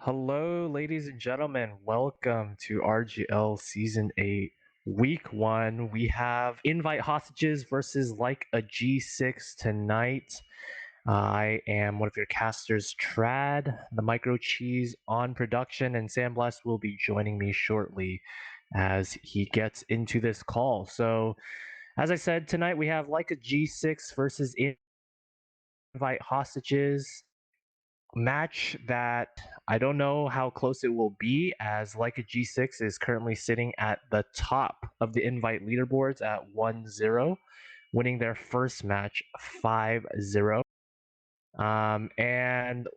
Hello, ladies and gentlemen. Welcome to RGL Season 8, Week 1. We have Invite Hostages versus Like a G6 tonight. I am one of your casters, Trad, Themicrocheeze on production, and Sandblast will be joining me shortly as he gets into this call. So, as I said, tonight we have Like a G6 versus Invite Hostages. Match that I don't know how close it will be, as Like a G6 is currently sitting at the top of the invite leaderboards at 1-0, winning their first match 5-0. And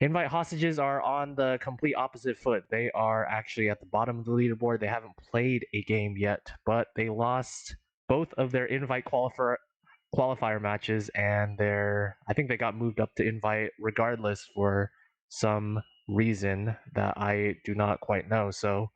invite hostages are on the complete opposite foot. They are actually at the bottom of the leaderboard. They haven't played a game yet, but they lost both of their invite qualifier matches, and I think they got moved up to invite regardless for some reason that I do not quite know. So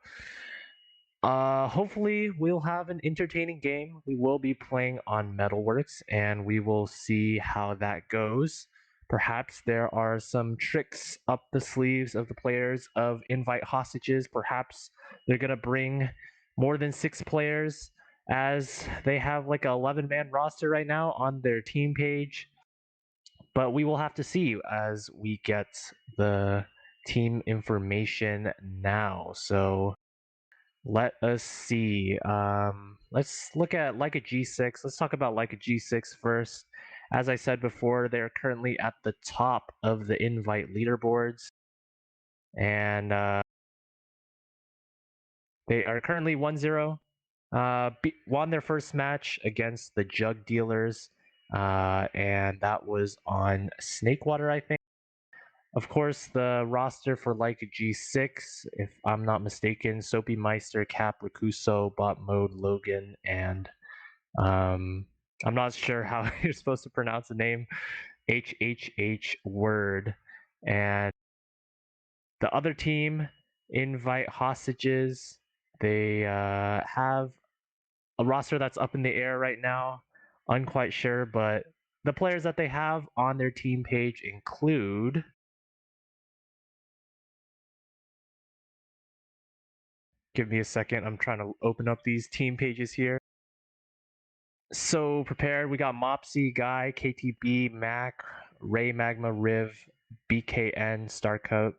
hopefully we'll have an entertaining game. We will be playing on Metalworks, and we will see how that goes. Perhaps there are some tricks up the sleeves of the players of Invite Hostages. Perhaps they're going to bring more than 6 players, as they have like an 11-man roster right now on their team page. But we will have to see as we get the team information now. So let us see. Let's look at Like a G6. Let's talk about Like a G6 first. As I said before, they're currently at the top of the invite leaderboards. And they are currently 1-0. Won their first match against the Jug Dealers. And that was on Snakewater, I think. Of course, the roster for Like a G6, if I'm not mistaken, Soapy Meister, Cap, Rakuso, Bot Mode, Logan, and I'm not sure how you're supposed to pronounce the name, HHH Word. And the other team, Invite Hostages, they have a roster that's up in the air right now. Unquite sure, but the players that they have on their team page include give me a second. I'm trying to open up these team pages here. So prepared. We got Mopsy, Guy, KTB, Mac, Ray, Magma, Riv, BKN, Starcoat,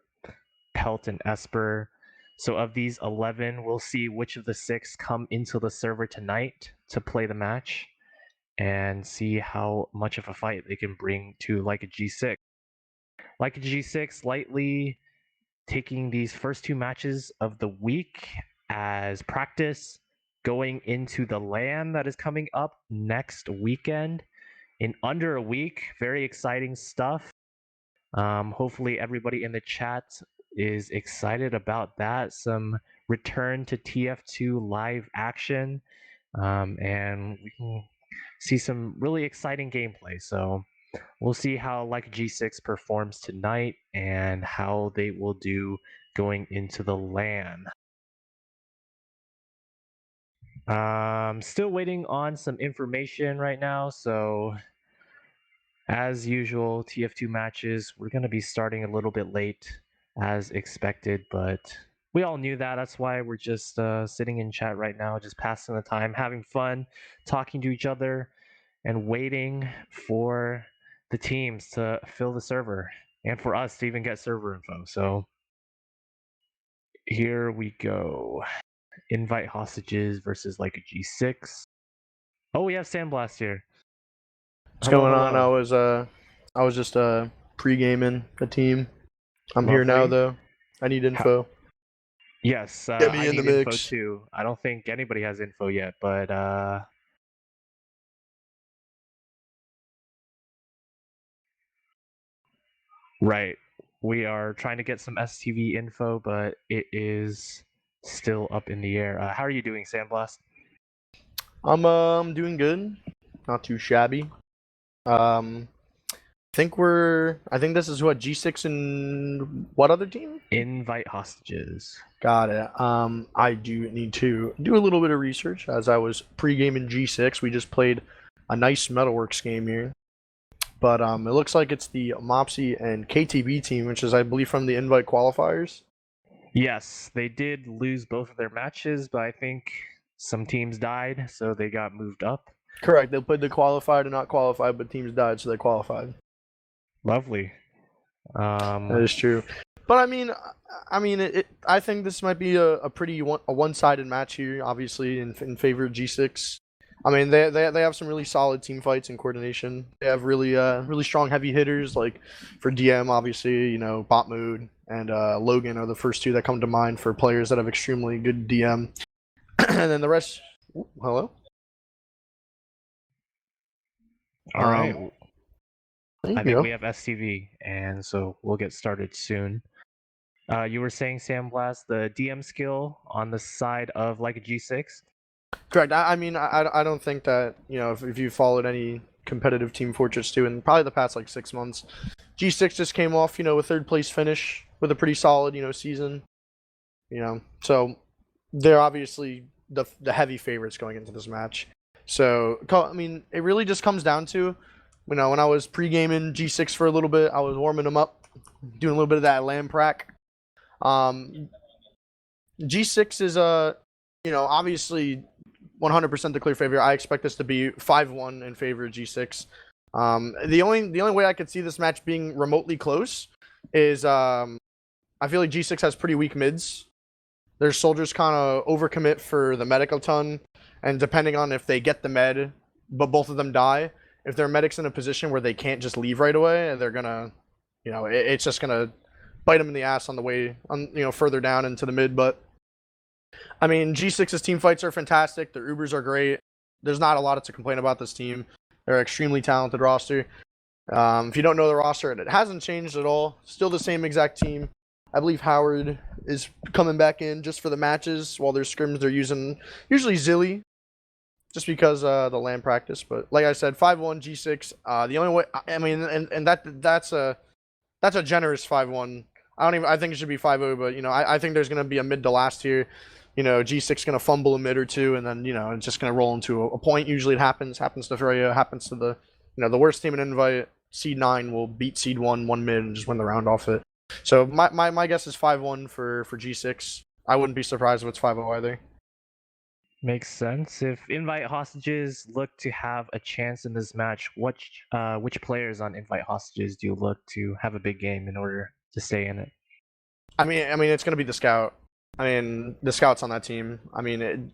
Pelt, and Esper. So of these 11, we'll see which of the 6 come into the server tonight to play the match and see how much of a fight they can bring to Like a G6. Like a G6 lightly taking these first 2 matches of the week as practice going into the LAN that is coming up next weekend in under a week. Very exciting stuff. Hopefully everybody in the chat is excited about that. Some return to TF2 live action, and we can see some really exciting gameplay. So we'll see how Like G6 performs tonight and how they will do going into the LAN. Still waiting on some information right now, so as usual, TF2 matches, we're going to be starting a little bit late as expected, but we all knew that. That's why we're just sitting in chat right now, just passing the time, having fun, talking to each other, and waiting for the teams to fill the server and for us to even get server info. So here we go. Invite Hostages versus Like a G6. Oh, we have Sandblast here. What's going on? I was just pre-gaming the team. I'm here now though. I need info. Yes, Get me I in the need info mix. too. I don't think anybody has info yet, but right. We are trying to get some STV info, but it is still up in the air. How are you doing, Sandblast? I'm doing good. Not too shabby. I think this is what G6 and what other team? Invite Hostages. Got it. I do need to do a little bit of research as I was pre-gaming G6. We just played a nice Metalworks game here. But it looks like it's the Mopsy and KTB team, which is, I believe, from the invite qualifiers. Yes, they did lose both of their matches, but I think some teams died, so they got moved up. Correct. They played the qualified and not qualified, but teams died, so they qualified. Lovely. That is true. But I think this might be a pretty one-sided match here, obviously in favor of G6. I mean, they have some really solid team fights and coordination. They have really strong heavy hitters, like for DM, obviously, Bot Mood and Logan are the first two that come to mind for players that have extremely good DM. And then the rest. Hello. All right. I think go. we have STV, and so we'll get started soon. You were saying, Sandblast, the DM skill on the side of like a G6? Correct. I don't think that, if you followed any competitive Team Fortress 2 in probably the past like 6 months, G6 just came off, a third place finish with a pretty solid, season. So they're obviously the heavy favorites going into this match. So, it really just comes down to, when I was pre-gaming G6 for a little bit, I was warming them up, doing a little bit of that lamb prac. G6 is obviously 100% the clear favorite. I expect this to be 5-1 in favor of G6. The only way I could see this match being remotely close is I feel like G6 has pretty weak mids. Their soldiers kind of overcommit for the medic a ton, and depending on if they get the med, but both of them die, if their medic's in a position where they can't just leave right away, they're gonna, it's just gonna bite them in the ass on the way, further down into the mid. But G6's team fights are fantastic. Their Ubers are great. There's not a lot to complain about this team. They're an extremely talented roster. If you don't know the roster, it hasn't changed at all. Still the same exact team. I believe Howard is coming back in just for the matches. While there's scrims, they're using usually Zilly, just because the land practice. But like I said, 5-1 G6. The only way, and that's a generous 5-1. I think it should be 5-0, but I think there's gonna be a mid to last here. G6 gonna fumble a mid or two, and then it's just gonna roll into a point. Usually it happens to Freya, happens to the the worst team in invite. Seed 9 will beat Seed 1 mid and just win the round off it. So my guess is 5-1 for G6. I wouldn't be surprised if it's 5-0 either. Makes sense. If invite hostages look to have a chance in this match, which players on invite hostages do you look to have a big game in order to stay in it? It's going to be the scout. The scouts on that team.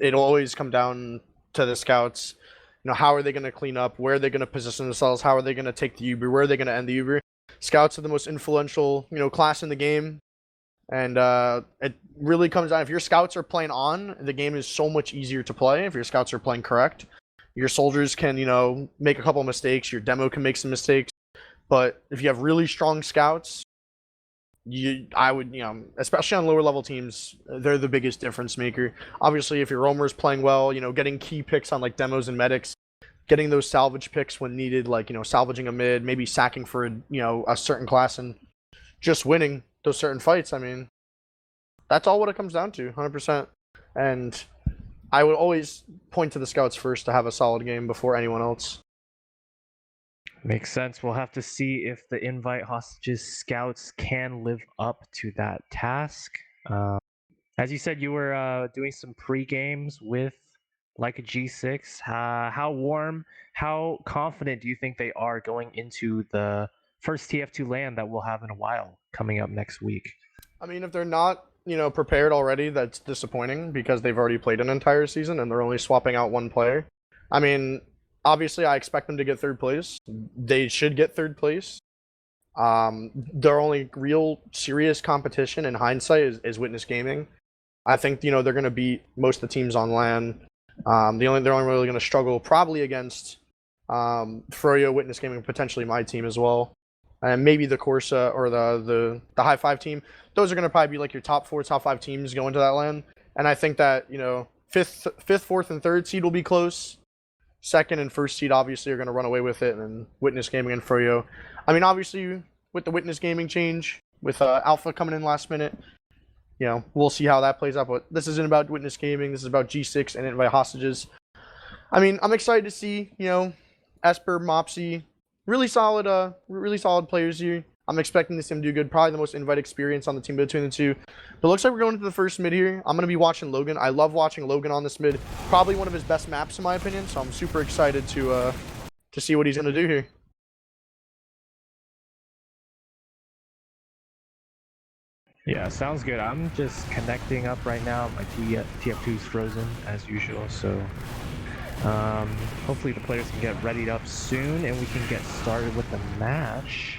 It'll always come down to the scouts. How are they going to clean up? Where are they going to position themselves? How are they going to take the Uber? Where are they going to end the Uber? Scouts are the most influential, class in the game. And it really comes down, if your scouts are playing on, the game is so much easier to play. If your scouts are playing correct, your soldiers can, make a couple of mistakes. Your demo can make some mistakes. But if you have really strong scouts, I would, especially on lower level teams, they're the biggest difference maker. Obviously, if your roamer's playing well, getting key picks on like demos and medics, getting those salvage picks when needed, like, salvaging a mid, maybe sacking for, a certain class and just winning those certain fights. That's all what it comes down to, 100%. And I would always point to the scouts first to have a solid game before anyone else. Makes sense. We'll have to see if the invite hostages scouts can live up to that task. As you said, you were doing some pre-games with like a G6. How warm, how confident do you think they are going into the first TF2 LAN that we'll have in a while coming up next week? If they're not, prepared already, that's disappointing because they've already played an entire season and they're only swapping out one player. Obviously, I expect them to get third place. They should get third place. Their only real serious competition in hindsight is Witness Gaming. I think, they're going to beat most of the teams on LAN. They're only really going to struggle probably against Froyo, Witness Gaming, potentially my team as well. And maybe the Corsa or the High Five team. Those are going to probably be like your top 4, top 5 teams going to that LAN. And I think that, fifth, fourth, and third seed will be close. Second and first seed obviously are going to run away with it, and then Witness Gaming and Froyo. Obviously with the Witness Gaming change, with Alpha coming in last minute, we'll see how that plays out. But this isn't about Witness Gaming. This is about G6 and invite hostages. I'm excited to see, Esper, Mopsy, really solid players here. I'm expecting this team to do good. Probably the most invite experience on the team between the two. But it looks like we're going into the first mid here. I'm going to be watching Logan. I love watching Logan on this mid. Probably one of his best maps in my opinion. So I'm super excited to see what he's going to do here. Yeah, sounds good. I'm just connecting up right now. My TF2 is frozen as usual, so hopefully the players can get readied up soon and we can get started with the match.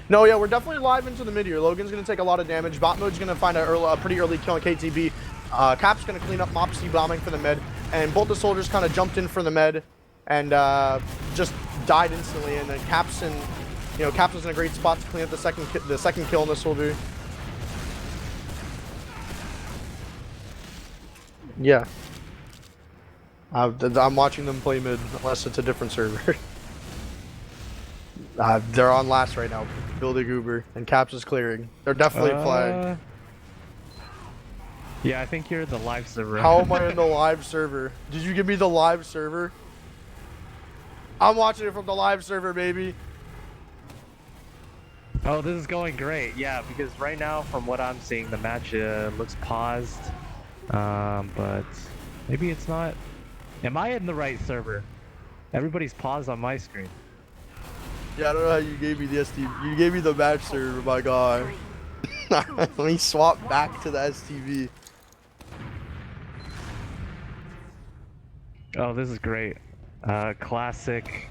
No, yeah, we're definitely live into the mid here. Logan's going to take a lot of damage. Bot mode's going to find a pretty early kill on KTB. Cap's going to clean up Mopsy bombing for the med, and both the soldiers kind of jumped in for the med and just died instantly. And then Caps was in a great spot to clean up the second kill on the soldier. Yeah. I'm watching them play mid, unless it's a different server. They're on last right now, building Uber, and Caps is clearing. They're definitely flagged. Yeah, I think you're the live server. How am I in the live server? Did you give me the live server? I'm watching it from the live server, baby. Oh, this is going great. Yeah, because right now, from what I'm seeing, the match looks paused. But maybe it's not. Am I in the right server? Everybody's paused on my screen. Yeah, I don't know how you gave me the STV. You gave me the match server, my god. Let me swap back to the STV. Oh, this is great. Classic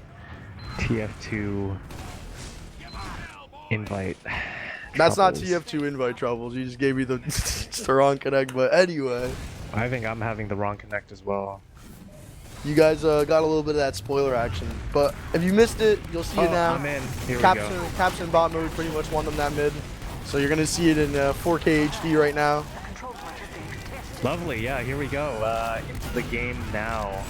TF2 invite. That's not troubles. TF2 invite troubles. You just gave me the, the wrong connect. But anyway, I think I'm having the wrong connect as well. you guys got a little bit of that spoiler action. But if you missed it, you'll see it now. I'm in. Here we go. Caps in bot mode pretty much won them that mid. So you're gonna see it in 4K HD right now. Lovely. Yeah, here we go. Into the game now.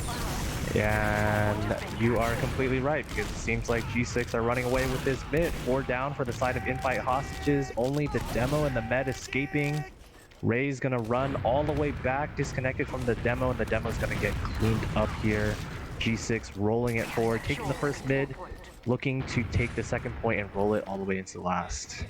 And you are completely right, because it seems like G6 are running away with this mid. 4 down for the side of invite hostages. Only the demo and the med escaping. Ray's gonna run all the way back, disconnected from the demo, and the demo's gonna get cleaned up here. G6 rolling it forward, taking the first mid, looking to take the second point and roll it all the way into the last.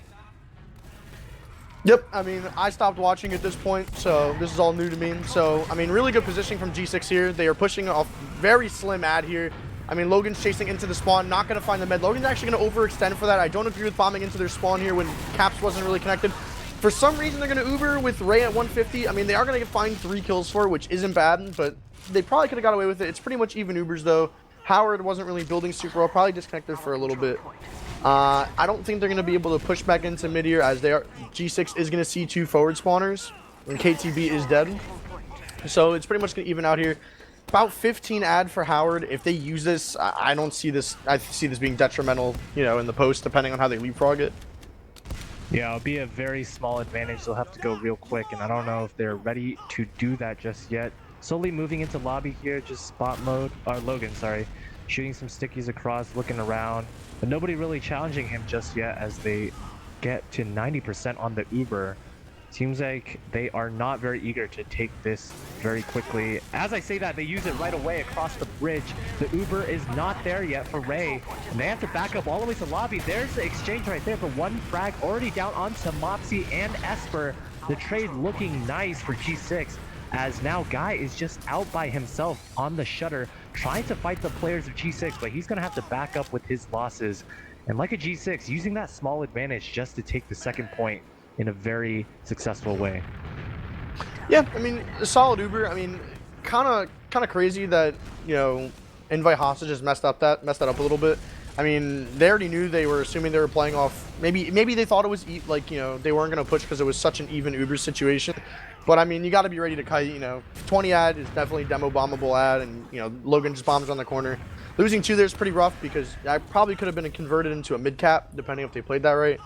Yep, I mean, I stopped watching at this point, so this is all new to me. So, I mean, really good positioning from G6 here. They are pushing off very slim ad here. I mean, Logan's chasing into the spawn, not going to find the med. Logan's actually going to overextend for that. I don't agree with bombing into their spawn here when Caps wasn't really connected. For some reason, they're going to Uber with Ray at 150. I mean, they are going to find 3 kills for it, which isn't bad, but they probably could have got away with it. It's pretty much even Ubers, though. Howard wasn't really building super well, probably disconnected for a little bit. I don't think they're going to be able to push back into mid here, as they are. G6 is going to see 2 forward spawners, and KTB is dead. So it's pretty much going to even out here. About 15 ad for Howard. If they use this, I don't see this. I see this being detrimental, you know, in the post, depending on how they leapfrog it. Yeah, it'll be a very small advantage. They'll have to go real quick, and I don't know if they're ready to do that just yet. Slowly moving into lobby here, just spot mode, or Logan, sorry. Shooting some stickies across, looking around, but nobody really challenging him just yet as they get to 90% on the Uber. Seems like they are not very eager to take this very quickly. As I say that, they use it right away across the bridge. The Uber is not there yet for Ray, and they have to back up all the way to lobby. There's the exchange right there for 1 frag already down onto Mopsy and Esper. The trade looking nice for G6, as now Guy is just out by himself on the shutter, trying to fight the players of G6, but he's going to have to back up with his losses. And like a G6, using that small advantage just to take the second point in a very successful way. Yeah, I mean, a solid Uber. I mean, kind of crazy that, you know, invite hostages messed that up a little bit. I mean, they already knew, they were assuming they were playing off. Maybe they thought it was like, you know, they weren't going to push because it was such an even Uber situation. But I mean, you got to be ready to kite. You know, 20 ad is definitely demo bombable ad, and you know, Logan just bombs on the corner. Losing 2 there is pretty rough, because I probably could have been converted into a mid cap depending if they played that right.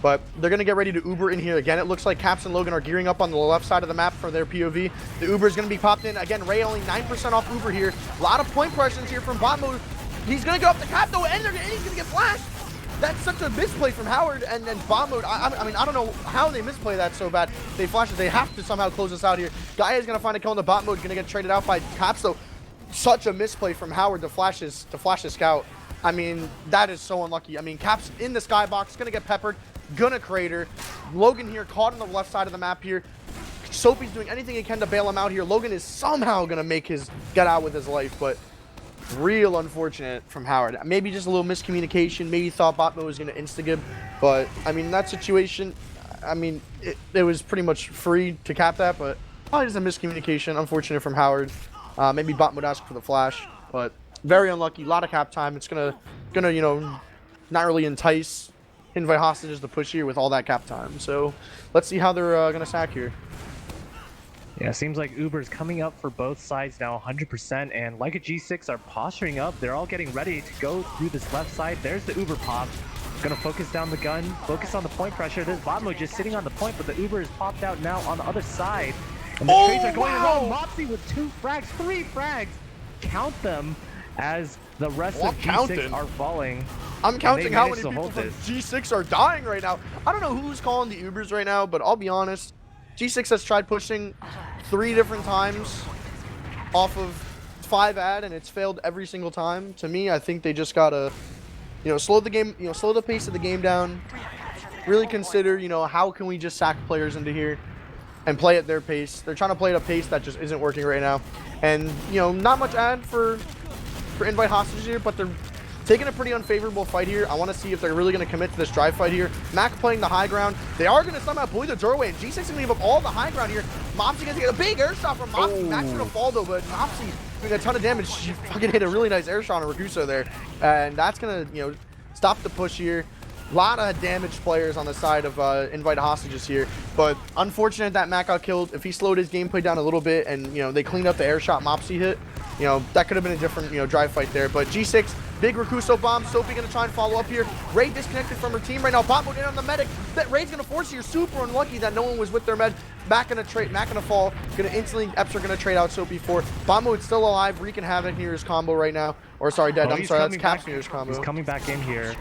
But they're going to get ready to Uber in here. Again, it looks like Caps and Logan are gearing up on the left side of the map for their POV. The Uber is going to be popped in. Again, Ray only 9% off Uber here. A lot of point pressures here from bot mode. He's going to go up the cap, though, and he's going to get flashed. That's such a misplay from Howard, and then bot mode. I mean, I don't know how they misplay that so bad. They flash it. They have to somehow close this out here. Guy is going to find a kill in the bot mode. Going to get traded out by Caps, though. Such a misplay from Howard to flash his scout. I mean, that is so unlucky. I mean, Cap's in the skybox, gonna get peppered, gonna crater. Logan here caught on the left side of the map here. Soapy's doing anything he can to bail him out here. Logan is somehow gonna make his get out with his life, but real unfortunate from Howard. Maybe just a little miscommunication. Maybe he thought Botmo was gonna insta-gib, but I mean, that situation, I mean, it was pretty much free to cap that, but probably just a miscommunication. Unfortunate from Howard. Maybe Botmo would ask for the flash, but very unlucky. A lot of cap time. It's gonna you know, not really entice invite hostages to push here with all that cap time. So let's see how they're gonna sack here. Yeah, seems like Uber's coming up for both sides now 100%, and like a G6 are posturing up. They're all getting ready to go through this left side. There's the Uber pop. Gonna focus down the gun, focus on the point pressure. There's Botmo just sitting on the point, but the Uber is popped out now on the other side. And the trades are going around. Mopsy with 2 frags, 3 frags. Count them as the rest of G6 are falling. I'm counting how many people from G6 are dying right now. I don't know who's calling the Ubers right now, but I'll be honest. G6 has tried pushing 3 different times off of 5 ad, and it's failed every single time. To me, I think they just gotta, you know, slow the game, you know, slow the pace of the game down. Really consider, you know, how can we just sack players into here and play at their pace. They're trying to play at a pace that just isn't working right now. And, you know, not much ad for invite hostages here, but they're taking a pretty unfavorable fight here. I want to see if they're really going to commit to this drive fight here. Mac playing the high ground. They are going to somehow bully the doorway, and G6 is going to give up all the high ground here. Mopsy going to get a big air shot from Mopsy. Mac's going to fall though, but Mopsy doing a ton of damage. She fucking hit a really nice air shot on Ragusa there, and that's going to, you know, stop the push here. A lot of damaged players on the side of invite hostages here, but unfortunate that Mac got killed. If he slowed his gameplay down a little bit and, you know, they cleaned up the air shot Mopsy hit, you know, that could have been a different, you know, drive fight there. But G6, big Rakuso bomb. Soapy gonna try and follow up here. Ray disconnected from her team right now. Botmo in on the medic. That Ray's gonna force here. Super unlucky that no one was with their med. Mac gonna fall. Gonna instantly, Eps are gonna trade out Soapy for. Botmo is still alive, wreaking havoc near his combo right now. Or sorry, dead. I'm sorry, that's Caps near his combo. He's coming back in here.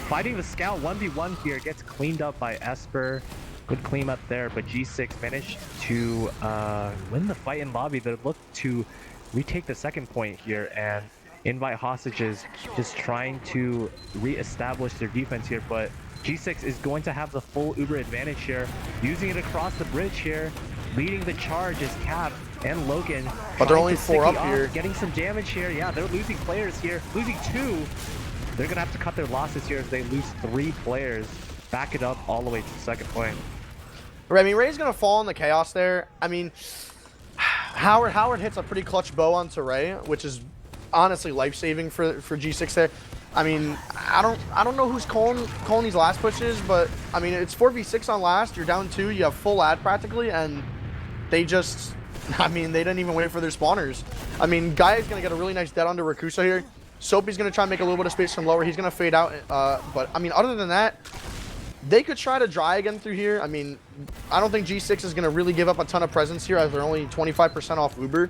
Fighting the scout 1v1 here, gets cleaned up by Esper. Good clean up there, but G6 managed to win the fight in lobby. They look to retake the second point here, and invite hostages just trying to re-establish their defense here, but G6 is going to have the full Uber advantage here, using it across the bridge here. Leading the charge is Cap and Logan. But they're only 4 up here. Getting some damage here. Yeah, they're losing players here. Losing 2. They're going to have to cut their losses here as they lose 3 players. Back it up all the way to the second point. Right, I mean, Ray's going to fall in the chaos there. I mean, Howard hits a pretty clutch bow onto Ray, which is honestly life-saving for G6 there. I mean, I don't know who's calling these last pushes, but I mean, it's 4v6 on last. You're down 2, you have full ad practically, and they just, I mean, they didn't even wait for their spawners. I mean, Guy is gonna get a really nice dead onto Rakusa here. Soapy's gonna try and make a little bit of space from lower. He's gonna fade out, but I mean, other than that, they could try to dry again through here. I mean, I don't think G6 is gonna really give up a ton of presence here as they're only 25% off Uber,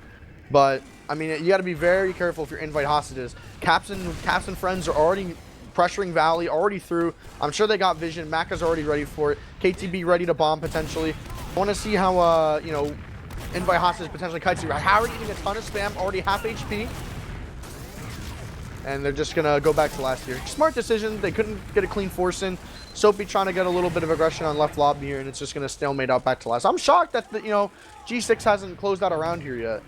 but I mean, you got to be very careful if you're invite hostages. Caps and friends are already pressuring Valley, already through. I'm sure they got vision. Maka's already ready for it. KTB ready to bomb potentially. I want to see how, you know, invite hostages potentially kites you. Howard eating a ton of spam, already half HP. And they're just going to go back to last year. Smart decision. They couldn't get a clean force in. Soapy trying to get a little bit of aggression on left lobby here, and it's just going to stalemate out back to last. I'm shocked that, you know, G6 hasn't closed out around here yet.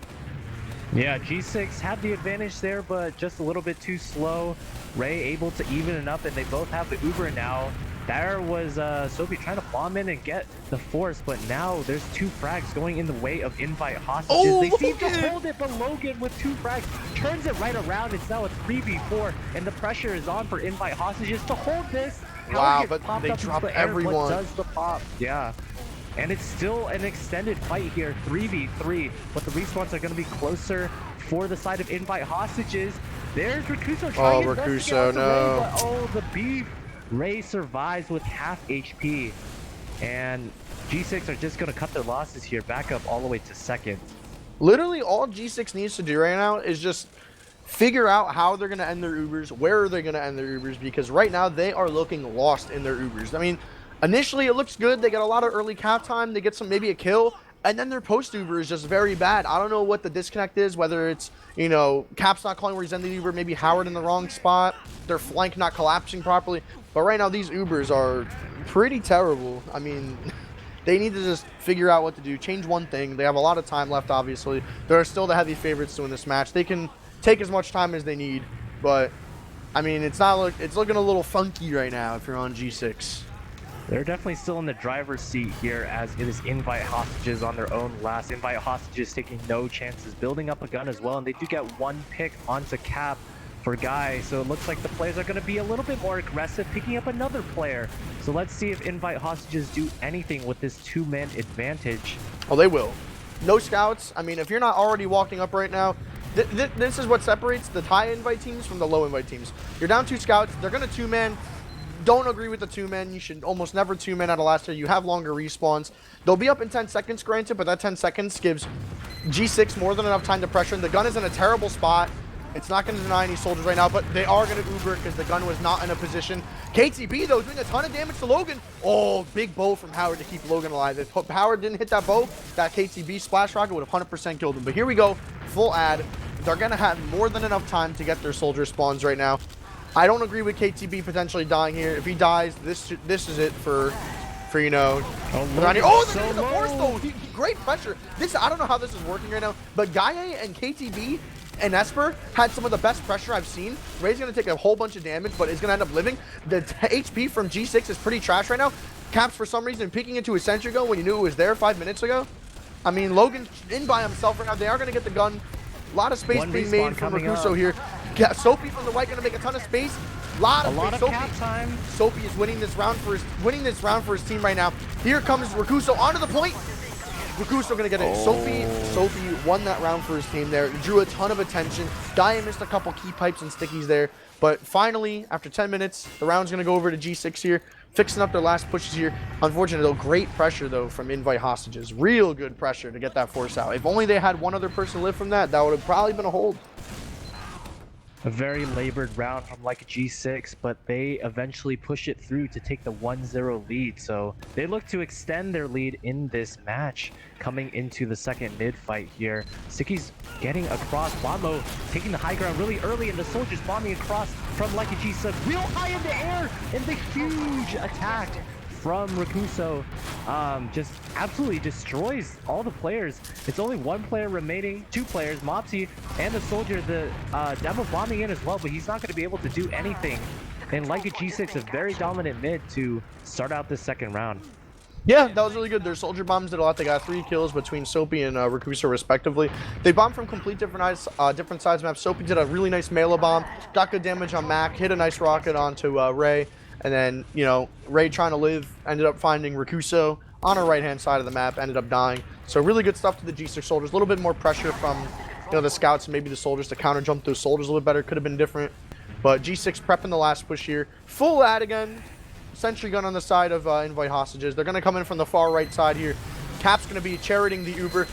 Yeah, G6 had the advantage there, but just a little bit too slow. Ray able to even it up, and they both have the Uber now. There was Soapy trying to bomb in and get the force, but now there's 2 frags going in the way of invite hostages. Oh, they seem to hold it, but Logan with 2 frags turns it right around. It's now a 3v4, and the pressure is on for invite hostages to hold this. Wow, but they dropped everyone. What does the pop? Yeah. And it's still an extended fight here, 3v3, but the respawns are going to be closer for the side of invite hostages. There's Rakuso trying to Rakuso, no. Ray, but, oh, the beef. Ray survives with half HP. And G6 are just going to cut their losses here, back up all the way to second. Literally, all G6 needs to do right now is just figure out how they're going to end their Ubers, where are they going to end their Ubers, because right now they are looking lost in their Ubers. I mean, initially, it looks good. They get a lot of early cap time. They get some, maybe a kill. And then their post Uber is just very bad. I don't know what the disconnect is, whether it's, you know, Cap's not calling where he's ending the Uber, maybe Howard in the wrong spot, their flank not collapsing properly. But right now, these Ubers are pretty terrible. I mean, they need to just figure out what to do, change one thing. They have a lot of time left, obviously. They're still the heavy favorites to win this match. They can take as much time as they need, but I mean, it's looking a little funky right now if you're on G6. They're definitely still in the driver's seat here, as it is Invite Hostages on their own last. Invite Hostages taking no chances, building up a gun as well, and they do get one pick onto Cap for Guy, so it looks like the players are going to be a little bit more aggressive, picking up another player. So let's see if Invite Hostages do anything with this two-man advantage. Oh, they will. No scouts. I mean, if you're not already walking up right now, this is what separates the high invite teams from the low invite teams. You're down 2 scouts. They're going to two-man. Don't agree with the two-man. You should almost never two-man out of last year. You have longer respawns. They'll be up in 10 seconds, granted, but that 10 seconds gives G6 more than enough time to pressure. And the gun is in a terrible spot. It's not going to deny any soldiers right now, but they are going to Uber because the gun was not in a position. KTB, though, doing a ton of damage to Logan. Oh, big bow from Howard to keep Logan alive. If Howard didn't hit that bow, that KTB splash rocket would have 100% killed him. But here we go, full ad. They're going to have more than enough time to get their soldier spawns right now. I don't agree with KTB potentially dying here. If he dies, this is it for you know. Oh, they're getting the force though. Great pressure. I don't know how this is working right now, but Gaia and KTB and Esper had some of the best pressure I've seen. Ray's gonna take a whole bunch of damage, but is gonna end up living. The HP from G6 is pretty trash right now. Caps for some reason peeking into his sentry gun when you knew it was there 5 minutes ago. I mean, Logan in by himself right now. They are gonna get the gun. A lot of space being made from Rakuso here. Yeah, Soapy from the right gonna make a ton of space. A lot of cap time. Soapy is winning this round for his team right now. Here comes Rakuso onto the point. Rakuso gonna get it. Soapy won that round for his team there. Drew a ton of attention. Dia missed a couple key pipes and stickies there. But finally, after 10 minutes, the round's gonna go over to G6 here, fixing up their last pushes here. Unfortunately, though, great pressure though from Invite Hostages. Real good pressure to get that force out. If only they had one other person live from that, that would have probably been a hold. A very labored round from like a G6, but they eventually push it through to take the 1-0 lead. So they look to extend their lead in this match coming into the second mid fight here. Sticky's getting across, Bomo taking the high ground really early, and the soldiers bombing across from like a G6 real high in the air, and the huge attack from Rakuso just absolutely destroys all the players. It's only one player remaining, 2 players, Mopsy and the soldier, the demo bombing in as well, but he's not going to be able to do anything. And like a G6, a very dominant mid to start out this second round. Yeah, that was really good. Their soldier bombs did a lot. They got 3 kills between Soapy and Rakuso respectively. They bombed from complete different size maps. Soapy did a really nice melee bomb, got good damage on Mac, hit a nice rocket onto Ray. And then, you know, Ray trying to live ended up finding Rakuso on her right-hand side of the map, ended up dying. So really good stuff to the G6 soldiers. A little bit more pressure from, you know, the scouts and maybe the soldiers to counter jump those soldiers a little bit better. Could have been different. But G6 prepping the last push here. Full ad again. Sentry gun on the side of Invite Hostages. They're going to come in from the far right side here. Cap's going to be charioting the Uber.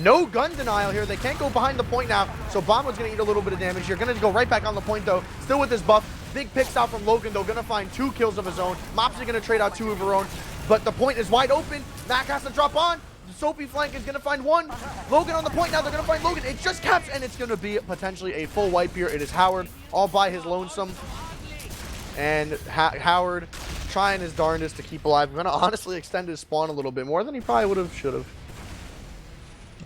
No gun denial here. They can't go behind the point now. So Bombo's going to eat a little bit of damage. You're going to go right back on the point, though. Still with his buff. Big picks out from Logan, though. Going to find 2 kills of his own. Mopsy going to trade out 2 of her own. But the point is wide open. Mac has to drop on. The Soapy flank is going to find 1. Logan on the point now. They're going to find Logan. It just Caps, and it's going to be potentially a full wipe here. It is Howard all by his lonesome. And Howard trying his darndest to keep alive. We're going to honestly extend his spawn a little bit more than he probably would have, should have.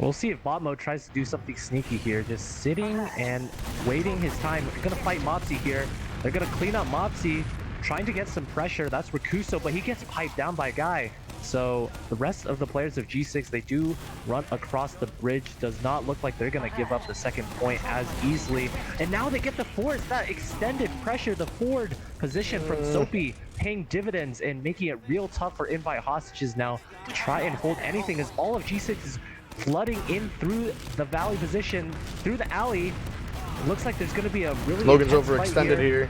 We'll see if Botmo tries to do something sneaky here. Just sitting and waiting his time. They're going to fight Mopsy here. They're going to clean up Mopsy, trying to get some pressure. That's Rakuso, but he gets piped down by Guy. So the rest of the players of G6, they do run across the bridge. Does not look like they're going to give up the second point as easily. And now they get the force, that extended pressure, the forward position from Soapy paying dividends and making it real tough for Invite Hostages now to try and hold anything, as all of G6 is flooding in through the valley position, through the alley. It looks like there's going to be a really Logan's overextended here.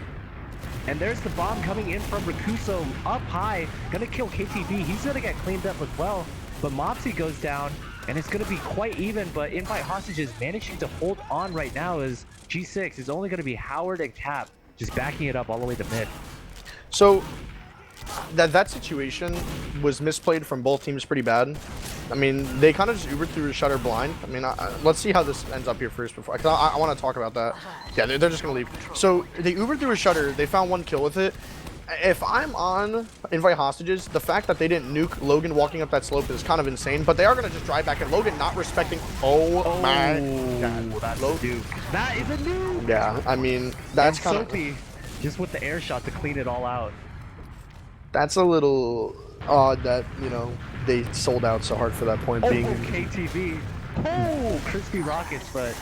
And there's the bomb coming in from Rakuso up high. Gonna kill KTB. He's gonna get cleaned up as well. But Mopsy goes down, and it's gonna be quite even. But Invite Hostages managing to hold on right now as G6 is only gonna be Howard and Cap just backing it up all the way to mid. So that situation was misplayed from both teams pretty bad. I mean, they kind of just Ubered through a shutter blind. I mean, let's see how this ends up here first before, cause I want to talk about that. Yeah, they're just gonna leave. So they Ubered through a shutter. They found 1 kill with it. If I'm on Invite Hostages, the fact that they didn't nuke Logan walking up that slope is kind of insane. But they are gonna just drive back, and Logan not respecting. Oh my God, that's a nuke. That is a nuke. Yeah, I mean that's kind of just with the air shot to clean it all out. That's a little odd that, you know, they sold out so hard for that point being. KTB. Oh, crispy rockets, but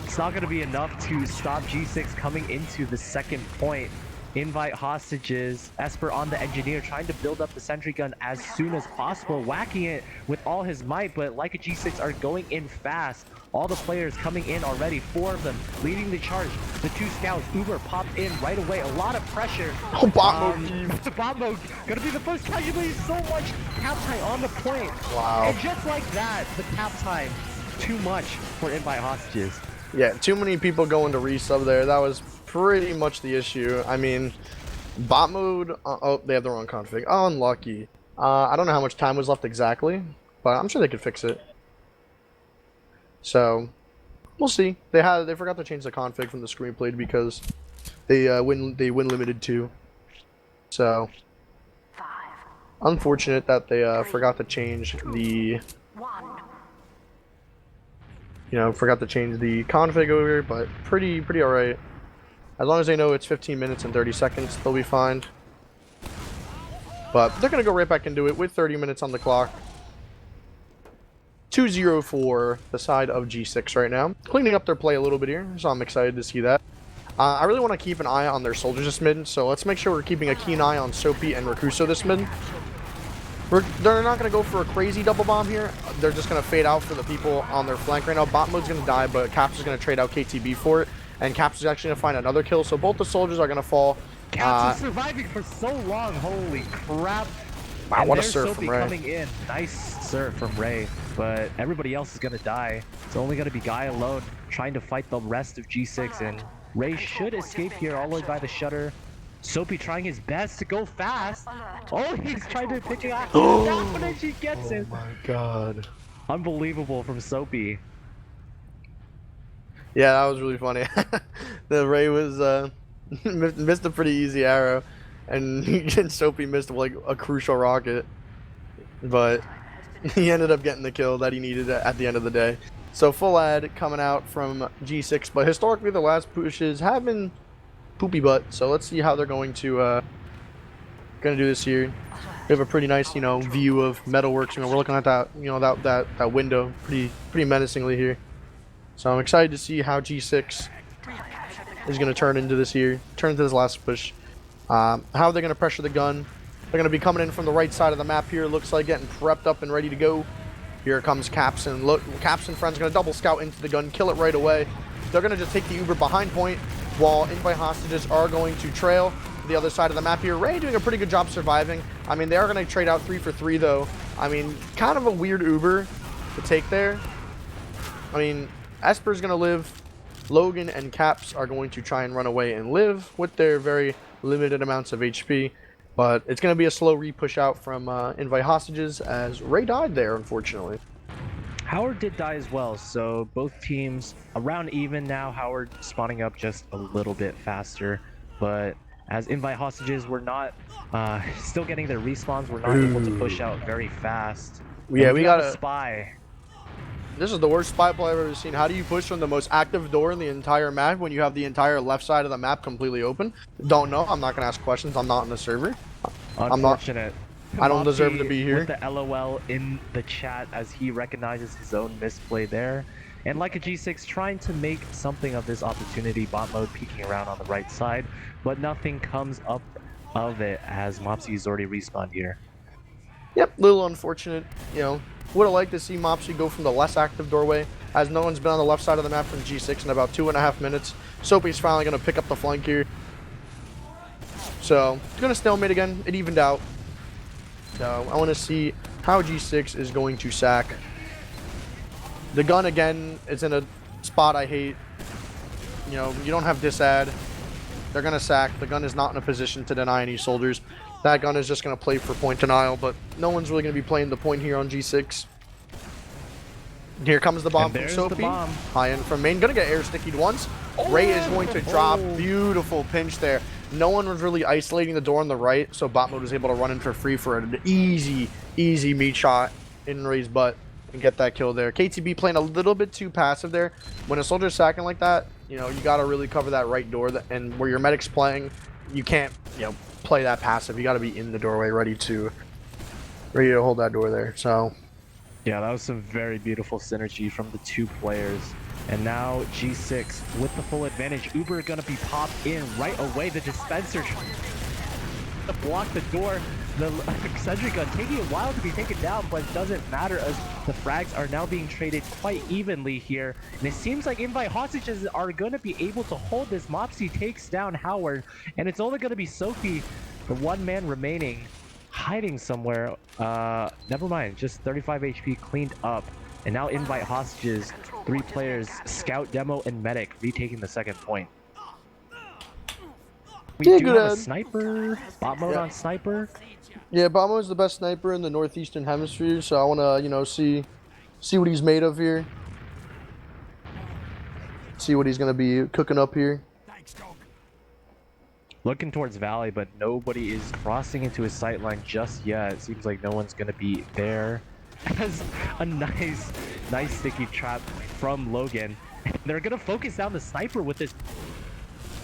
it's not going to be enough to stop G6 coming into the second point. Invite Hostages, Esper on the engineer, trying to build up the sentry gun as soon as possible, whacking it with all his might, but like a G6 are going in fast. All the players coming in already, 4 of them leading the charge. The 2 scouts, Uber popped in right away, a lot of pressure. Oh, bot mode. Bot mode, gonna be the first casualty, so much cap time on the point. Wow. And just like that, the cap time, too much for Invite Hostages. Yeah, too many people going to resub there. That was pretty much the issue. I mean, bot mode, oh, they have the wrong config. Oh, unlucky. I don't know how much time was left exactly, but I'm sure they could fix it. So, we'll see. They forgot to change the config from the screenplay because they win limited 2. So, unfortunate that they forgot to change the forgot to change the config over, but pretty alright. As long as they know it's 15 minutes and 30 seconds, they'll be fine. But they're gonna go right back into it with 30 minutes on the clock. 2-0 for the side of G6 right now. Cleaning up their play a little bit here, so I'm excited to see that. I really want to keep an eye on their soldiers this mid, so let's make sure we're keeping a keen eye on Soapy and Rakuso this mid. They're not going to go for a crazy double bomb here. They're just going to fade out for the people on their flank right now. Bot mode's going to die, but Caps is going to trade out KTB for it, and Caps is actually going to find another kill, so both the soldiers are going to fall. Caps is surviving for so long, holy crap. Wow, and what a serve from Ray. Coming in. Nice serve from Ray, but everybody else is going to die. It's only going to be Guy alone trying to fight the rest of G6, and Ray should escape here all the way by the shutter. Soapy trying his best to go fast. Oh, he's trying to pitch it out. That she gets it. Oh my God. Unbelievable from Soapy. Yeah, that was really funny. The Ray was missed a pretty easy arrow, and Soapy missed like a crucial rocket, but he ended up getting the kill that he needed at the end of the day. So full ad coming out from G6, but historically the last pushes have been poopy butt. So let's see how they're going to do this here. We have a pretty nice, view of Metalworks. We're looking at that, that window pretty menacingly here. So I'm excited to see how G6 is going to turn into this last push. How are they going to pressure the gun? They're going to be coming in from the right side of the map here. Looks like getting prepped up and ready to go. Here comes Caps, and look, Caps and friends going to double scout into the gun, kill it right away. They're going to just take the Uber behind point, while Invite Hostages are going to trail the other side of the map here. Ray doing a pretty good job surviving. I mean, they are going to trade out 3 for 3 though. I mean, kind of a weird Uber to take there. I mean, Esper's going to live. Logan and Caps are going to try and run away and live with their very limited amounts of HP. But it's going to be a slow re-push out from Invite Hostages as Ray died there, unfortunately. Howard did die as well, so both teams around even now. Howard spawning up just a little bit faster, but as Invite Hostages, we're not still getting their respawns. We're not able to push out very fast. Yeah, we got a spy. This is the worst spy play I've ever seen. How do you push from the most active door in the entire map when you have the entire left side of the map completely open? Don't know. I'm not gonna ask questions. I'm not in the server. Unfortunate. I don't deserve to be here. With the LOL in the chat as he recognizes his own misplay there. And like a G6 trying to make something of this opportunity, bot mode peeking around on the right side, but nothing comes up of it as Mopsy is already respawned here. Yep, little unfortunate. Would have liked to see Mopsy go from the less active doorway, as no one's been on the left side of the map from G6 in about 2.5 minutes. Soapy's finally going to pick up the flank here. So, it's going to stalemate again. It evened out. So, I want to see how G6 is going to sack. The gun, again, is in a spot I hate. You don't have disad. They're going to sack. The gun is not in a position to deny any soldiers. That gun is just going to play for point denial, but no one's really going to be playing the point here on G6. Here comes the bomb from Soapy. High end from main. Gonna get air stickied once. Ray is going to drop. Beautiful pinch there. No one was really isolating the door on the right, so bot mode was able to run in for free for an easy meat shot in Ray's butt and get that kill there. KTB playing a little bit too passive there. When a soldier's sacking like that, you know, you got to really cover that right door, and where your medic's playing, you can't, you know, play that passive. You got to be in the doorway ready to hold that door there. So yeah, that was some very beautiful synergy from the two players. And now G6 with the full advantage. Uber gonna be popped in right away. The dispenser to block the door. The eccentric gun taking a while to be taken down, but it doesn't matter as the frags are now being traded quite evenly here. And it seems like Invite Hostages are gonna be able to hold this. Mopsy takes down Howard, and it's only gonna be Sophie, the one man remaining, hiding somewhere. Never mind, just 35 HP cleaned up. And now Invite Hostages, 3 players, Scout, Demo, and Medic, retaking the second point. We do have a sniper, bot mode on sniper. Yeah, bot mode is the best sniper in the northeastern hemisphere, so I want to, you know, see what he's made of here. See what he's going to be cooking up here. Looking towards Valley, but nobody is crossing into his sight line just yet. It seems like no one's going to be there. As a nice sticky trap from Logan. They're going to focus down the sniper with this.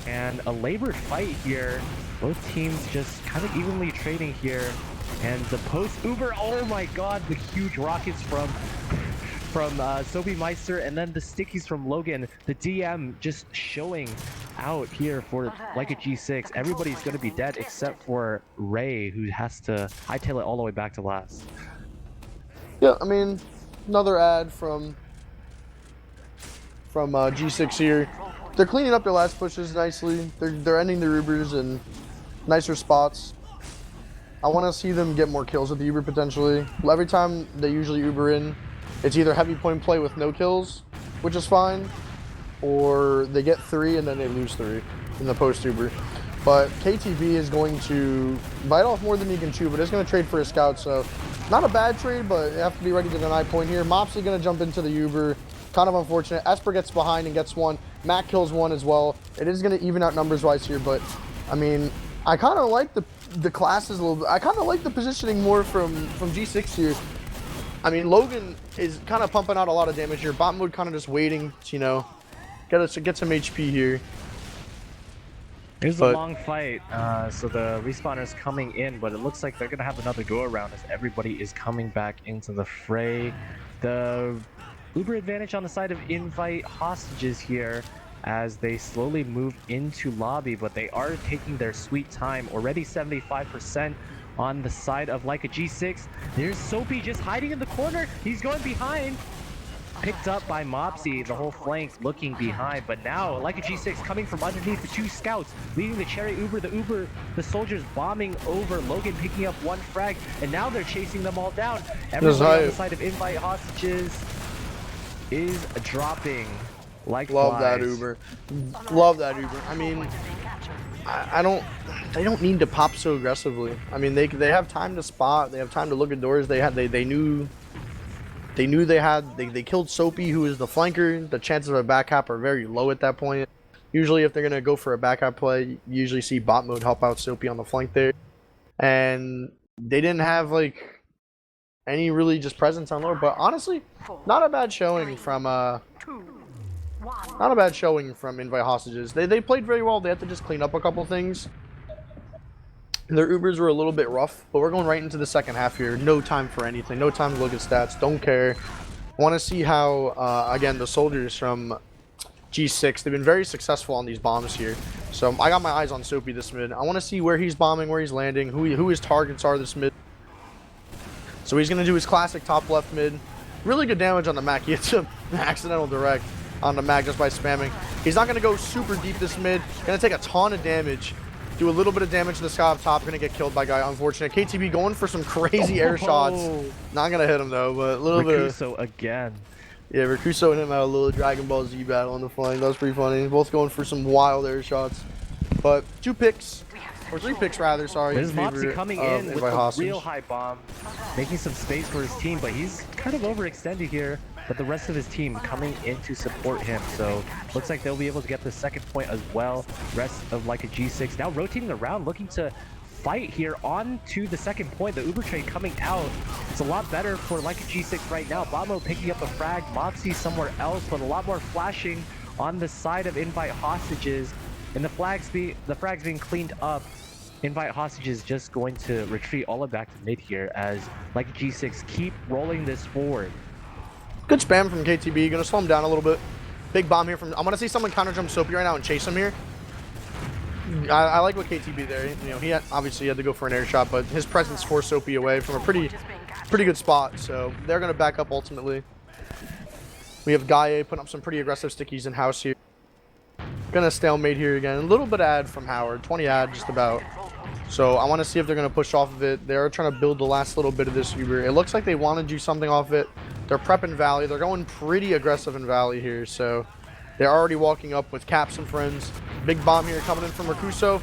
And a labored fight here. Both teams just kind of evenly trading here. And the post Uber, oh my god, the huge rockets from Sobi Meister, and then the stickies from Logan. The DM just showing out here for like a G6. Everybody's going to be dead except for Ray, who has to hightail it all the way back to last. Yeah, I mean, another ad from G6 here. They're cleaning up their last pushes nicely. They're ending the Ubers in nicer spots. I want to see them get more kills with the Uber potentially. Every time they usually Uber in, it's either heavy point play with no kills, which is fine, or they get 3 and then they lose 3 in the post Uber. But KTB is going to bite off more than he can chew, but it's going to trade for a scout, so not a bad trade, but you have to be ready to deny point here. Mopsy going to jump into the Uber. Kind of unfortunate. Esper gets behind and gets 1. Mac kills 1 as well. It is going to even out numbers-wise here, but, I mean, I kind of like the classes a little bit. I kind of like the positioning more from G6 here. I mean, Logan is kind of pumping out a lot of damage here. Bot mode kind of just waiting to, you know, get some HP here. Here's a long fight, so the respawner's coming in, but it looks like they're going to have another go-around as everybody is coming back into the fray. The Uber advantage on the side of Invite Hostages here as they slowly move into lobby, but they are taking their sweet time. Already 75% on the side of like a G6. There's Soapy just hiding in the corner. He's going behind. Picked up by Mopsy, the whole flank looking behind, but now like a G6 coming from underneath the 2 scouts, leading the Cherry Uber, the soldiers bombing over, Logan picking up 1 frag, and now they're chasing them all down. Everybody on the side of Invite Hostages is dropping like Love flies. that Uber. Love that Uber. I mean, they don't need to pop so aggressively. I mean, they have time to spot, they have time to look at doors. They knew they killed Soapy, who is the flanker. The chances of a backup are very low at that point. Usually if they're going to go for a backup play, you usually see bot mode help out Soapy on the flank there. And they didn't have like any really just presence on lower, but honestly, not a bad showing from Invite Hostages. They played very well. They had to just clean up a couple things. Their Ubers were a little bit rough, but we're going right into the second half here. No time for anything. No time to look at stats. Don't care. Want to see how, again, the soldiers from G6, they've been very successful on these bombs here. So I got my eyes on Soapy this mid. I want to see where he's bombing, where he's landing, who his targets are this mid. So he's going to do his classic top left mid. Really good damage on the Mac. He hits an accidental direct on the Mac just by spamming. He's not going to go super deep this mid. Going to take a ton of damage. Do a little bit of damage to the sky up top. Going to get killed by guy. Unfortunate. KTB going for some crazy air shots. Not going to hit him though, but a little bit of... Rakuso again. Yeah, Rakuso and him had a little Dragon Ball Z battle on the flank. That was pretty funny. Both going for some wild air shots. But 2 picks. or 3 picks rather, sorry. There's Mopsy coming in with a Hostage. real high bomb, making some space for his team, but he's kind of overextended here. But the rest of his team coming in to support him, so looks like they'll be able to get the second point as well. Rest of like a G6 now rotating around, looking to fight here on to the second point. The Uber trade coming out. It's a lot better for like a G6 right now. Botmo picking up a frag, Mopsy somewhere else, but a lot more flashing on the side of Invite Hostages, and the frags being cleaned up. Invite Hostages just going to retreat all the way back to mid here as like a G6 keep rolling this forward. Good spam from KTB. Gonna slow him down a little bit. Big bomb here from. I'm gonna see someone counter jump Soapy right now and chase him here. I like what KTB there. You know, he obviously had to go for an air shot, but his presence forced Soapy away from a pretty good spot. So they're gonna back up ultimately. We have Gaia putting up some pretty aggressive stickies in house here. Gonna stalemate here again. A little bit of ad from Howard. 20 ad just about. So I want to see if they're going to push off of it. They're trying to build the last little bit of this Uber. It looks like they want to do something off of it. They're prepping Valley. They're going pretty aggressive in Valley here. So they're already walking up with Caps and friends. Big bomb here coming in from Rakuso.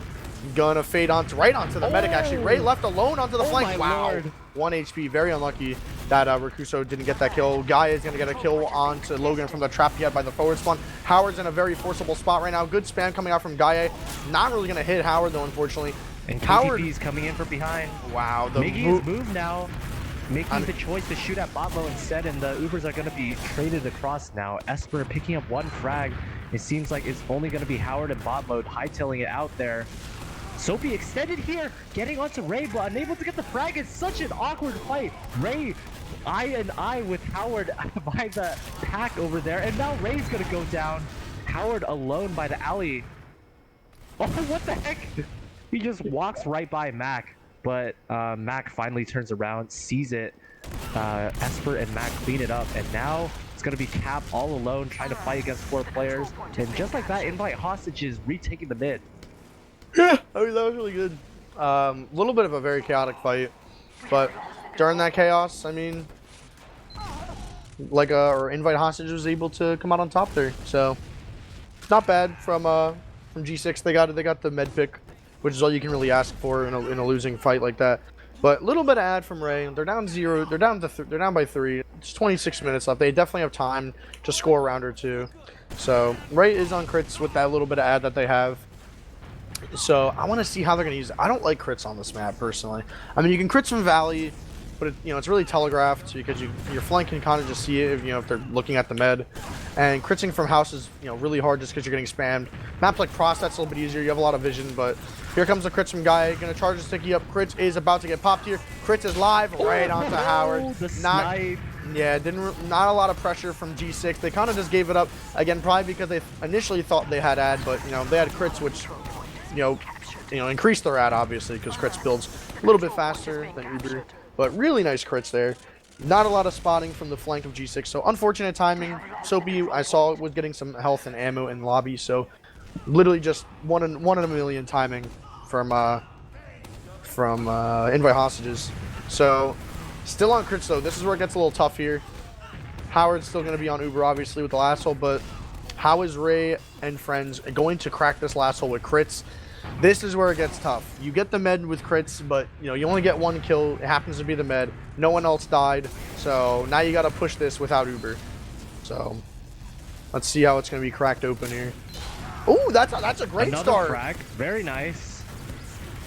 Gonna fade right onto the medic actually. Ray left alone onto the flank. Wow. Lord. 1 HP. Very unlucky that Rakuso didn't get that kill. Guy is going to get a kill onto Logan from the trap he had by the forward spawn. Howard's in a very forcible spot right now. Good spam coming out from Gaia. Not really going to hit Howard though, unfortunately. And Howard KTB's coming in from behind. Wow. Making his move now. Making the choice to shoot at Botmo instead, and the Ubers are going to be traded across now. Esper picking up 1 frag. It seems like it's only going to be Howard and bot mode hightailing it out there. Soapy extended here, getting onto Ray, but unable to get the frag. It's such an awkward fight. Ray, eye and eye with Howard by the pack over there, and now Ray's going to go down. Howard alone by the alley. Oh, what the heck? He just walks right by Mac. But Mac finally turns around, sees it. Esper and Mac clean it up, and now it's going to be Cap all alone trying to fight against 4 players. And just like that, Invite Hostages retaking the mid. Yeah, I mean, that was really good. Little bit of a very chaotic fight, but during that chaos, I mean, like or Invite Hostage was able to come out on top there. So not bad from G6. They got the med pick, which is all you can really ask for in a losing fight like that. But little bit of ad from Ray. They're down 0. They're down by 3. It's 26 minutes left. They definitely have time to score a round or 2. So Ray is on crits with that little bit of ad that they have. So I want to see how they're going to use it. I don't like crits on this map personally. I mean, you can crits from Valley, but it's really telegraphed because your flank can kind of just see it if they're looking at the med. And critsing from house is really hard just because you're getting spammed. Maps like Prost, that's a little bit easier. You have a lot of vision, but here comes the crits from Guy. Gonna charge a sticky up. Crits is about to get popped here. Crits is live right onto Howard. The snipe. Yeah, not a lot of pressure from G6. They kind of just gave it up again, probably because they initially thought they had ad, but they had crits, which increased their ad obviously because crits builds a little bit faster than Uber. But really nice crits there. Not a lot of spotting from the flank of G6, so unfortunate timing. Soapy, I saw, was getting some health and ammo in lobby, so literally just one in a million timing from Invite Hostages. So still on crits though. This is where it gets a little tough here. Howard's still going to be on Uber obviously with the last hole, but how is Ray and friends going to crack this last hole with crits? This is where it gets tough. You get the med with crits, but you only get 1 kill. It happens to be the med. No one else died, so now you got to push this without Uber. So let's see how it's going to be cracked open here. Oh, that's a great start. Crack. Very nice.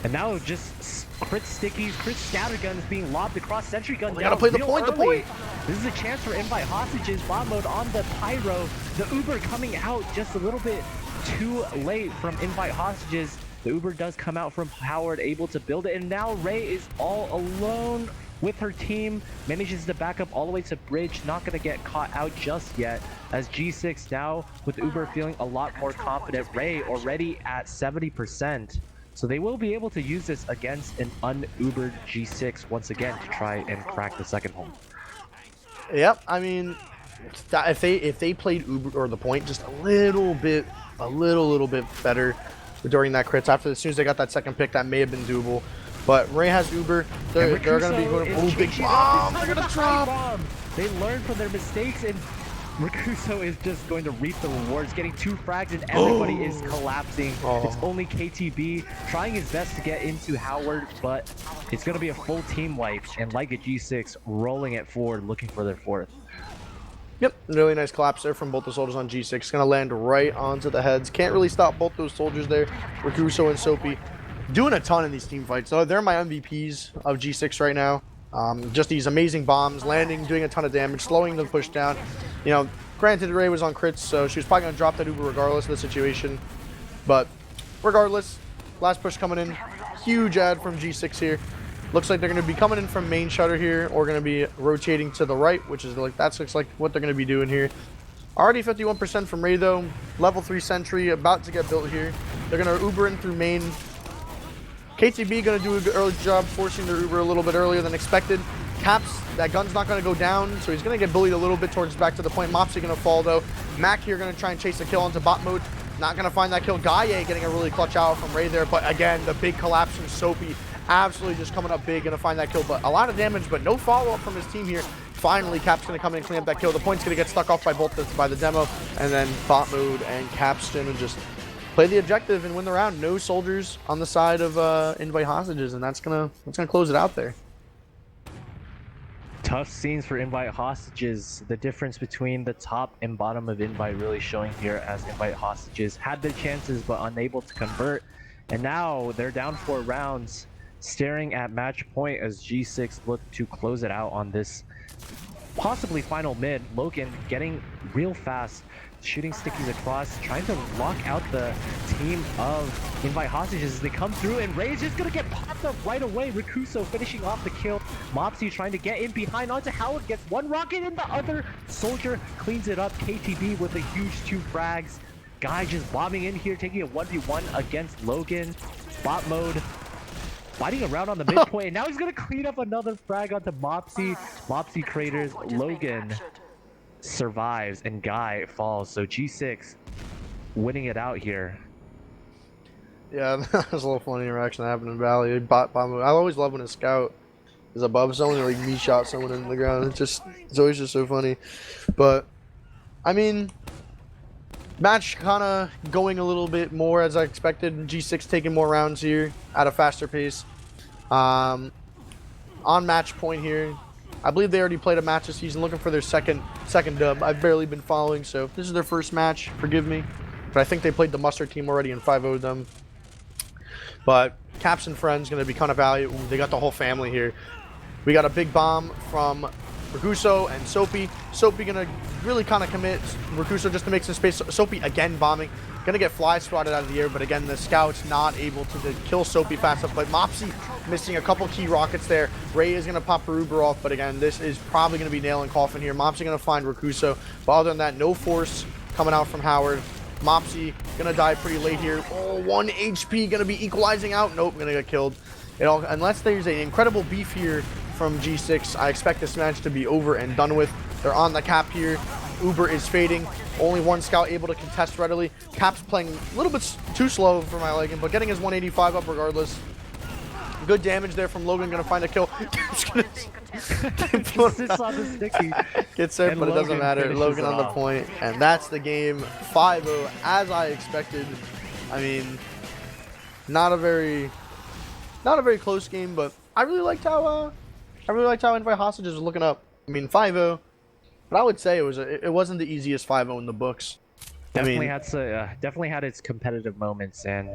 And now just crit stickies, crit scatterguns being lobbed across. Sentry gun down. Gotta play the real point. early. The point. This is a chance for Invite Hostages. Bot mode on the pyro. The Uber coming out just a little bit too late from Invite Hostages. The Uber does come out from Howard, able to build it, and now Ray is all alone with her team, manages to back up all the way to bridge, not going to get caught out just yet, as G6 now, with Uber feeling a lot more confident. Ray already at 70%, so they will be able to use this against an un-Ubered G6 once again to try and crack the second hole. Yep, I mean, if they played Uber or the point just a little bit better during that crits, as soon as they got that second pick, that may have been doable. But Ray has Uber. They're going to be going, oh, big bomb. They're going to drop. They learned from their mistakes, and Rakuso is just going to reap the rewards, getting 2 frags, and everybody is collapsing. It's only KTB trying his best to get into Howard, but it's going to be a full team wipe, and like a G6 rolling it forward, looking for their 4th. Yep, really nice collapse there from both the soldiers on G6. Gonna land right onto the heads. Can't really stop both those soldiers there. Rakuso and Soapy doing a ton in these team fights. So they're my MVPs of G6 right now. Just these amazing bombs, landing, doing a ton of damage, slowing the push down. You know, granted Ray was on crits, so she was probably gonna drop that Uber regardless of the situation. But regardless, last push coming in. Huge ad from G6 here. Looks like they're going to be coming in from main shutter here, or going to be rotating to the right, which is like, that looks like what they're going to be doing here. Already 51% from Ray though. Level 3 sentry about to get built here. They're going to Uber in through main. KTB going to do a good early job forcing their Uber a little bit earlier than expected. Caps, that gun's not going to go down, so he's going to get bullied a little bit towards back to the point. Mopsy going to fall though. Mac here going to try and chase a kill into bot mode. Not going to find that kill. Gaye getting a really clutch out from Ray there, but again, the big collapse from Soapy. Absolutely just coming up big, gonna find that kill, but a lot of damage, but no follow-up from his team here. Finally, Cap's gonna come in and clean up that kill. The point's gonna get stuck off by both by the demo, and then bot mode and Cap's gonna just play the objective and win the round. No soldiers on the side of invite hostages, and that's gonna close it out there. Tough scenes for invite hostages. The difference between the top and bottom of invite really showing here, as invite hostages had their chances but unable to convert, and now they're down 4 rounds. Staring at match point as G6 look to close it out on this possibly final mid. Logan getting real fast, shooting stickies across, trying to lock out the team of invite hostages as they come through, and Ray is just gonna get popped up right away. Rakuso finishing off the kill. Mopsy trying to get in behind onto Howard, gets 1 rocket in the other soldier, cleans it up. KTB with a huge 2 frags. Guy just bombing in here, taking a 1v1 against Logan. Bot mode. Fighting around on the midpoint, and now he's gonna clean up another frag onto Mopsy. Mopsy craters, Logan survives, and Guy falls. So G6 winning it out here. Yeah, that was a little funny interaction that happened in Valley. Bot mode. I always love when a scout is above someone and like me shot someone in the ground. It's always just so funny. But I mean, match kind of going a little bit more as I expected. G6 taking more rounds here at a faster pace. On match point here, I believe they already played a match this season, looking for their second dub. I've barely been following, so this is their first match. Forgive me, but I think they played the Mustard team already and 5-0'd them. But Caps and Friends gonna be kind of valuable. They got the whole family here. We got a big bomb from Rakuso and Soapy. Soapy gonna really kind of commit. Rakuso just to make some space. Soapy again bombing. Gonna get fly swatted out of the air, but again, the scout's not able to kill Soapy fast enough. But Mopsy missing a couple key rockets there. Ray is gonna pop Peruber off, but again, this is probably gonna be nail and coffin here. Mopsy gonna find Rakuso, but other than that, no force coming out from Howard. Mopsy gonna die pretty late here. Oh, 1 HP gonna be equalizing out. Nope, gonna get killed. Unless there's an incredible beef here from G6, I expect this match to be over and done with. They're on the cap here. Uber is fading. Only 1 scout able to contest readily. Cap's playing a little bit too slow for my liking, but getting his 185 up regardless. Good damage there from Logan. Gonna find a kill. Cap's gonna Sits on the sticky. Gets there, but it doesn't matter. Logan on the point, and that's the game. 5-0 as I expected. I mean, not a very close game, but I really liked how Invite Hostages was looking up. I mean, 5-0. But I would say it wasn't the easiest 5-0 in the books. Definitely had its competitive moments, and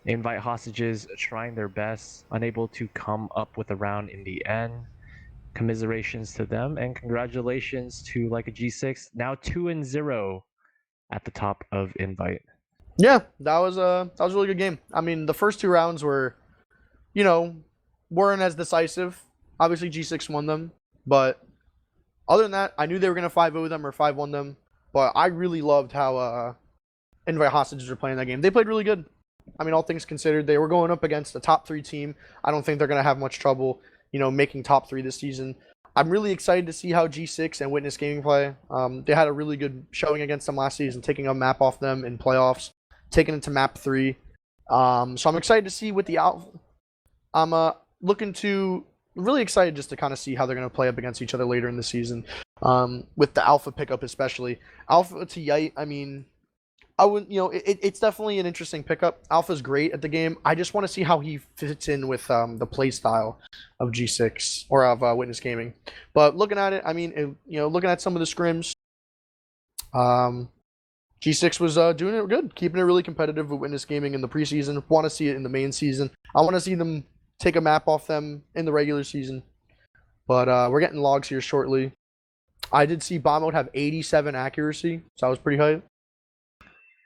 Invite Hostages trying their best, unable to come up with a round in the end. Commiserations to them, and congratulations to like a G6, now 2-0 at the top of Invite. Yeah, that was a really good game. I mean, the first 2 rounds were, weren't as decisive. Obviously, G6 won them, but other than that, I knew they were going to 5-0 them or 5-1 them, but I really loved how Invite Hostages were playing that game. They played really good. I mean, all things considered, they were going up against a top 3 team. I don't think they're going to have much trouble, making top 3 this season. I'm really excited to see how G6 and Witness Gaming play. They had a really good showing against them last season, taking a map off them in playoffs, taking it to map 3. So I'm excited to see what I'm really excited just to kind of see how they're going to play up against each other later in the season. with the Alpha pickup especially. Alpha to Yite, I mean, I wouldn't, it's definitely an interesting pickup. Alpha's great at the game. I just want to see how he fits in with the play style of G6 or of Witness Gaming. But looking at it, I mean, looking at some of the scrims, G6 was doing it good, keeping it really competitive with Witness Gaming in the preseason. Want to see it in the main season. I want to see them take a map off them in the regular season. But we're getting logs here shortly. I did see bomb mode have 87 accuracy, so I was pretty hyped.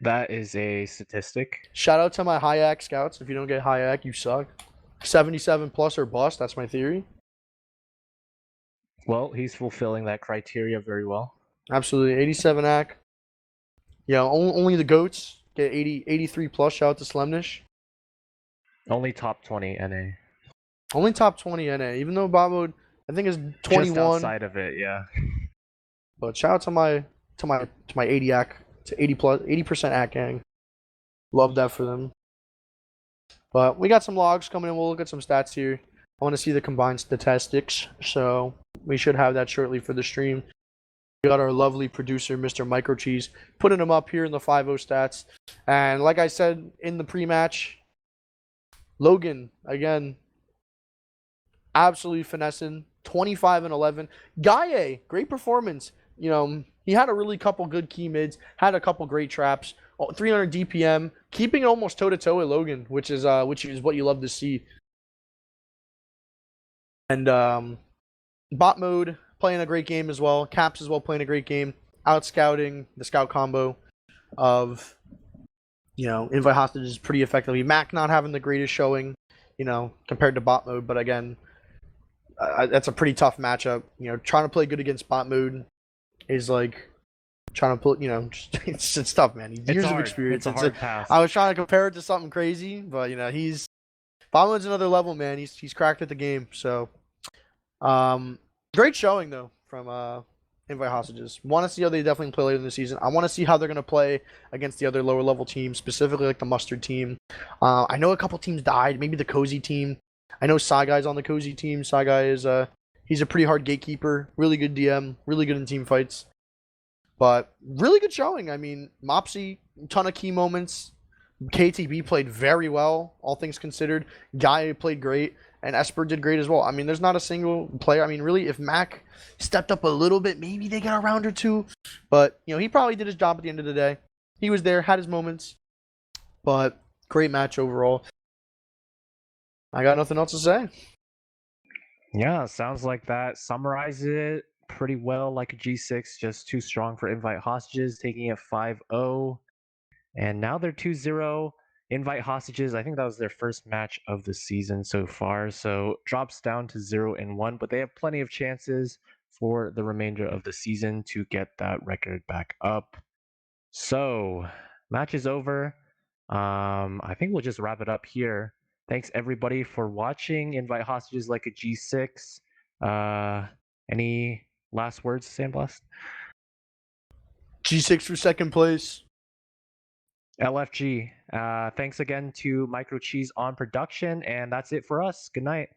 That is a statistic. Shout out to my high AC scouts. If you don't get high AC, you suck. 77 plus or bust. That's my theory. Well, he's fulfilling that criteria very well. Absolutely. 87 AC. Yeah, only the GOATs get 83 plus. Shout out to Slemnish. Only top 20 NA. Only top 20 NA. Even though bot mode, I think is 21. Just outside of it, yeah. But shout out to my 80 AC to 80% AC gang. Love that for them. But we got some logs coming in. We'll look at some stats here. I want to see the combined statistics, so we should have that shortly for the stream. We got our lovely producer, Mr. Themicrocheeze, putting them up here in the 5-0 stats. And like I said in the pre-match, Logan, again, absolutely finessing, 25 and 11. Gaia, great performance. He had a really couple good key mids, had a couple great traps, 300 DPM, keeping it almost toe-to-toe with Logan, which is what you love to see. And bot mode, playing a great game as well. Caps as well, playing a great game. Out scouting the scout combo of, invite hostages pretty effectively. Mac not having the greatest showing, compared to bot mode, but again, that's a pretty tough matchup. Trying to play good against bot mode is like trying to put, it's tough, man. Years of experience. It's a hard pass. I was trying to compare it to something crazy, but bot mode's another level, man. He's cracked at the game. So, great showing though from Invite Hostages. Want to see how they definitely play later in the season. I want to see how they're going to play against the other lower level teams, specifically like the Mustard team. I know a couple teams died, maybe the Cozy team. I know Guy's on the Cozy team. Guy is he's a pretty hard gatekeeper, really good DM, really good in team fights. But really good showing. I mean, Mopsy, ton of key moments. KTB played very well, all things considered. Guy played great, and Esper did great as well. I mean, there's not a single player. I mean, really, if Mac stepped up a little bit, maybe they get a round or two. But, he probably did his job at the end of the day. He was there, had his moments. But great match overall. I got nothing else to say. Yeah, sounds like that summarizes it pretty well, like a G6, just too strong for Invite Hostages, taking it 5-0. And now they're 2-0. Invite Hostages, I think that was their first match of the season so far, so drops down to 0-1, but they have plenty of chances for the remainder of the season to get that record back up. So, match is over. I think we'll just wrap it up here. Thanks everybody for watching. Invite Hostages like a G6. Any last words, Sandblast? G6 for second place. LFG. Thanks again to Themicrocheeze on production, and that's it for us. Good night.